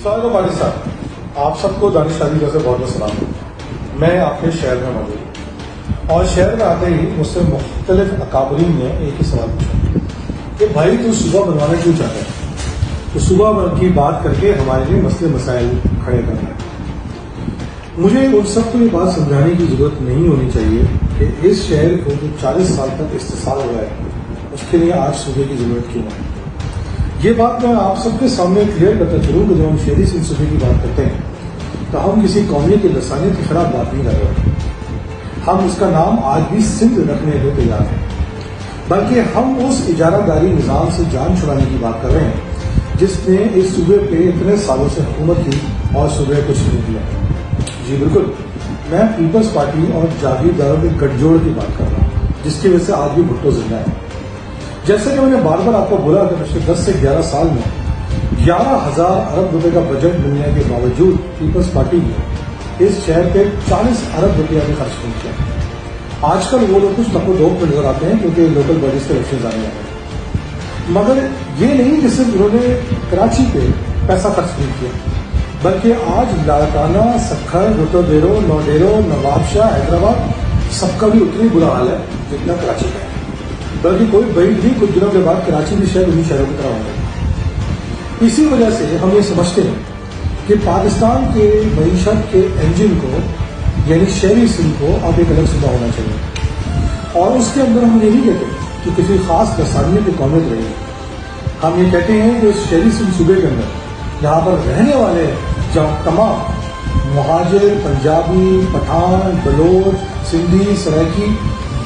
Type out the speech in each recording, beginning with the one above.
السلام پاکستان، آپ سب کو دانش شادی کا سے بہت بہت سلام۔ میں آپ کے شہر میں موجود ہوں اور شہر میں آتے ہی مجھ سے مختلف اکابرین نے ایک ہی سوال پوچھا کہ بھائی تو صبح بنوانا کیوں چاہتا ہے؟ تو صبح کی بات کر کے ہمارے لیے مسئلے مسائل کھڑے کرنا ہے۔ مجھے ان سب کو یہ بات سمجھانے کی ضرورت نہیں ہونی چاہیے کہ اس شہر کو جو 40 سال تک استحصال ہوا ہے اس کے لیے آج صوبے کی ضرورت کیوں ہے۔ یہ بات میں آپ سب کے سامنے کلیئر کرتا چلوں کہ جب ہم شہری سندھ صوبے کی بات کرتے ہیں تو ہم کسی قومی کی لسانیت کے خلاف بات نہیں کر رہے، ہم اس کا نام آج بھی سندھ رکھنے کے تیار ہیں، بلکہ ہم اس اجارہ داری نظام سے جان چھڑانے کی بات کر رہے ہیں جس نے اس صوبے پہ اتنے سالوں سے حکومت کی اور صوبے کو چھین دیا۔ جی بالکل، میں پیپلز پارٹی اور جاگیرداروں کے گٹھ جوڑ کی بات کر رہا ہوں جس کی وجہ سے آج بھی بھٹو زندہ ہے۔ جیسے کہ میں نے بار بار آپ کو بولا کہ پچھلے 10 سے 11 سال میں 11,000 ارب روپے کا بجٹ ملنے کے باوجود پیپلز پارٹی نے اس شہر پہ 40 ارب روپیہ بھی خرچ نہیں کیا۔ آج کل وہ لوگ کچھ نقو دوک میں نظر آتے ہیں کیونکہ لوکل باڈیز کے الیکشن آنے والے ہیں، مگر یہ نہیں کہ صرف انہوں نے کراچی پہ پیسہ خرچ نہیں کیا، بلکہ آج لاڑکانہ، سکھر، روٹودیرو، نوڈیرو، نواب شاہ، حیدرآباد سب کا بھی اتنی برا حال ہے جتنا کراچی کا ہے، بلکہ کوئی بعید نہیں، کچھ دنوں کے بعد کراچی بھی شہر انہیں شہروں کی طرح ہوگا۔ اسی وجہ سے ہم یہ سمجھتے ہیں کہ پاکستان کے معیشت کے انجن کو یعنی شہری سندھ کو اب ایک الگ صوبہ ہونا چاہیے، اور اس کے اندر ہم یہ نہیں کہتے کہ کسی خاص لسانیت کی قومیت رہے گی، ہم یہ کہتے ہیں کہ اس شہری سندھ صوبے کے اندر یہاں پر رہنے والے تمام مہاجر، پنجابی، پٹھان، بلوچ، سندھی، سرائکی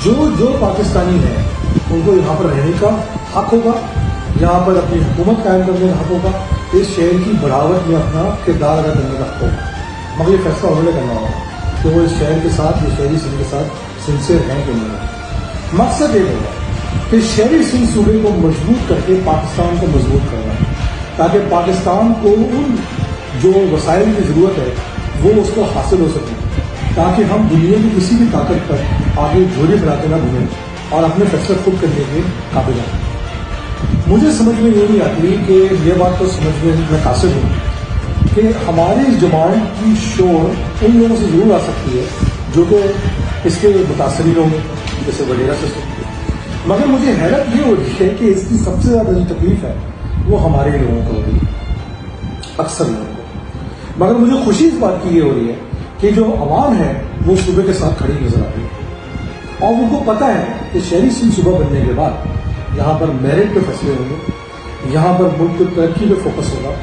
جو پاکستانی ہیں ان کو یہاں پر رہنے کا حق ہوگا، یہاں پر اپنی حکومت قائم کرنے کا حق ہوگا، اس شہر کی بڑھاوٹ میں اپنا کردار ادا کرنے کا حق ہوگا، مگر یہ فیصلہ انہوں نے کرنا ہوگا کہ وہ اس شہر کے ساتھ، یہ شہری سندھ کے ساتھ سنسیئر ہیں کہ نہیں۔ مقصد یہ ہوگا کہ شہری سندھ صوبے کو مضبوط کر کے پاکستان کو مضبوط کرنا ہے، تاکہ پاکستان کو ان جو وسائل کی ضرورت ہے وہ اس کو حاصل ہو سکے، تاکہ ہم دنیا کی کسی بھی طاقت پر آگے جھولی پھیلاتے نہ گھومیں اور اپنے فیصلے خود کرنے کے قابل ہیں۔ مجھے سمجھ میں یہ نہیں آتی کہ یہ بات تو سمجھ میں قاصر ہوں کہ ہماری اس ڈیمانڈ کی شور ان لوگوں سے ضرور آ سکتی ہے جو کہ اس کے متاثرین ہوں گے، جیسے وڈیرا سسٹم، مگر مجھے حیرت یہ ہو رہی ہے کہ اس کی سب سے زیادہ جو تکلیف ہے وہ ہمارے لوگوں کو ہو رہی ہے، اکثر لوگوں کو، مگر مجھے خوشی اس بات کی یہ ہو رہی ہے کہ جو عوام ہے وہ صوبے کے ساتھ کھڑی نظر آ رہی ہے، اور ان کو پتہ ہے کہ شہری سندھ صوبہ بننے کے بعد یہاں پر میرٹ پہ فیصلے ہوں گے، یہاں پر ملک کی ترقی پہ فوکس ہوگا،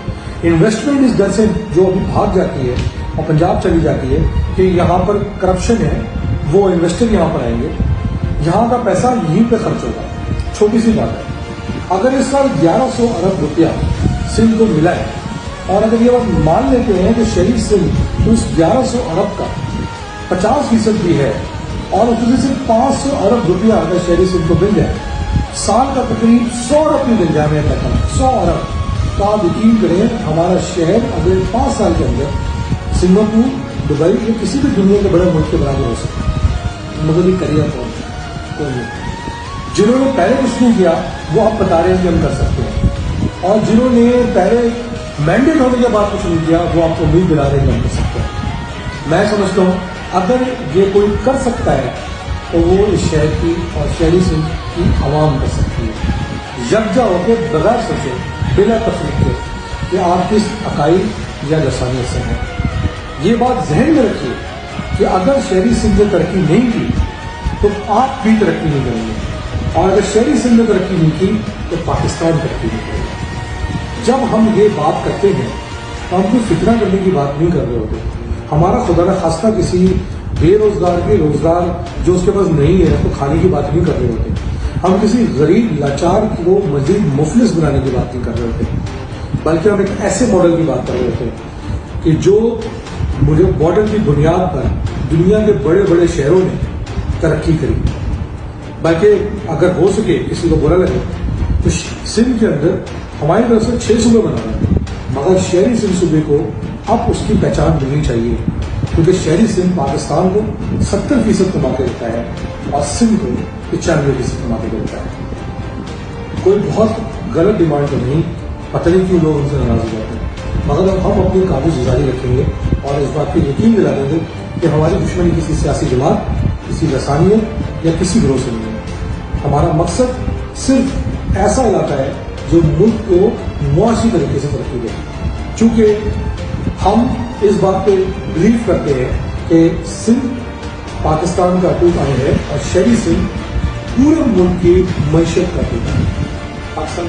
انویسٹمنٹ اس ڈر سے جو ابھی بھاگ جاتی ہے اور پنجاب چلی جاتی ہے کہ یہاں پر کرپشن ہے، وہ انویسٹر یہاں پر آئیں گے، یہاں کا پیسہ یہیں پہ خرچ ہوگا۔ چھوٹی سی بات ہے، اگر اس سال 1100 ارب روپیہ سندھ کو ملا ہے اور اگر یہ بات مان لیتے ہیں کہ شہری سندھ اس 1100 ارب کا 50% بھی ہے اور اس میں سے 500 ارب روپیہ اگر شہری سندھ کو مل جائے، سال کا تقریب 100 ارب مل جائے، میں کہتا ہوں 100 ارب، تو آپ یقین کریں ہمارا شہر اگلے 5 سال کے اندر سنگاپور، دبئی یا کسی بھی دنیا کے بڑے ملک کے برابر ہو سکتا ہے، مگر یہ کریا کوئی نہیں۔ جنہوں نے پہلے کچھ نہیں کیا وہ آپ بتا رہے ہیں کہ ہم کر سکتے ہیں، اور جنہوں نے پہلے مینڈیٹ ہونے کے بعد کچھ نہیں کیا وہ آپ کو امید دلا رہے ہیں کہ ہم کر سکتے ہیں۔ میں سمجھتا ہوں اگر یہ کوئی کر سکتا ہے تو وہ اس شہر کی اور شہری سندھ کی عوام کر سکتی ہے، یکجا ہو کے بغیر سوچے، بلا تفریق کے کہ آپ کس عقائد یا لسانیت سے ہیں۔ یہ بات ذہن میں رکھیے کہ اگر شہری سندھ نے ترقی نہیں کی تو آپ بھی ترقی نہیں کریں گے، اور اگر شہری سندھ نے ترقی نہیں کی تو پاکستان ترقی نہیں کرے گا۔ جب ہم یہ بات کرتے ہیں تو ہم کوئی فتنہ کرنے کی بات نہیں کر رہے ہوتے، ہمارا خدا نخواستہ کسی بے روزگار کے روزگار جو اس کے پاس نہیں ہے تو کھانے کی بات نہیں کر رہے ہوتے، ہم کسی غریب لاچار کو مزید مفلس بنانے کی بات نہیں کر رہے ہوتے، بلکہ ہم ایک ایسے ماڈل کی بات کر رہے ہوتے ہیں کہ جو مجھے ماڈل کی بنیاد پر دنیا کے بڑے بڑے شہروں نے ترقی کری، بلکہ اگر ہو سکے کسی کو برا لگے تو سندھ کے اندر ہماری طرف سے 6 صوبے بنانا ہے، مگر شہری سندھ صوبے کو اب اس کی پہچان ملنی چاہیے، کیونکہ شہری سندھ پاکستان کو 70% کما کے دیتا ہے اور سندھ کو 95% کما کے دیتا ہے۔ کوئی بہت غلط ڈیمانڈ تو نہیں، پتہ نہیں کیوں لوگ ان سے ناراض ہو جاتے ہیں۔ مگر اب ہم اپنی قابض جاری رکھیں گے اور اس بات پہ یقین دلا دیں گے کہ ہماری دشمنی کسی سیاسی جماعت، کسی لسانیت یا کسی گروہ سے نہیں ہے۔ ہمارا مقصد صرف ایسا علاقہ ہے جو ملک کو معاشی طریقے سے ترقی دے، چونکہ ہم اس بات پہ بلیو کرتے ہیں کہ سندھ پاکستان کا اٹوٹ آئین ہے اور شہری سندھ پورے ملک کی معیشت کا اٹوٹ ہے۔ پاکستان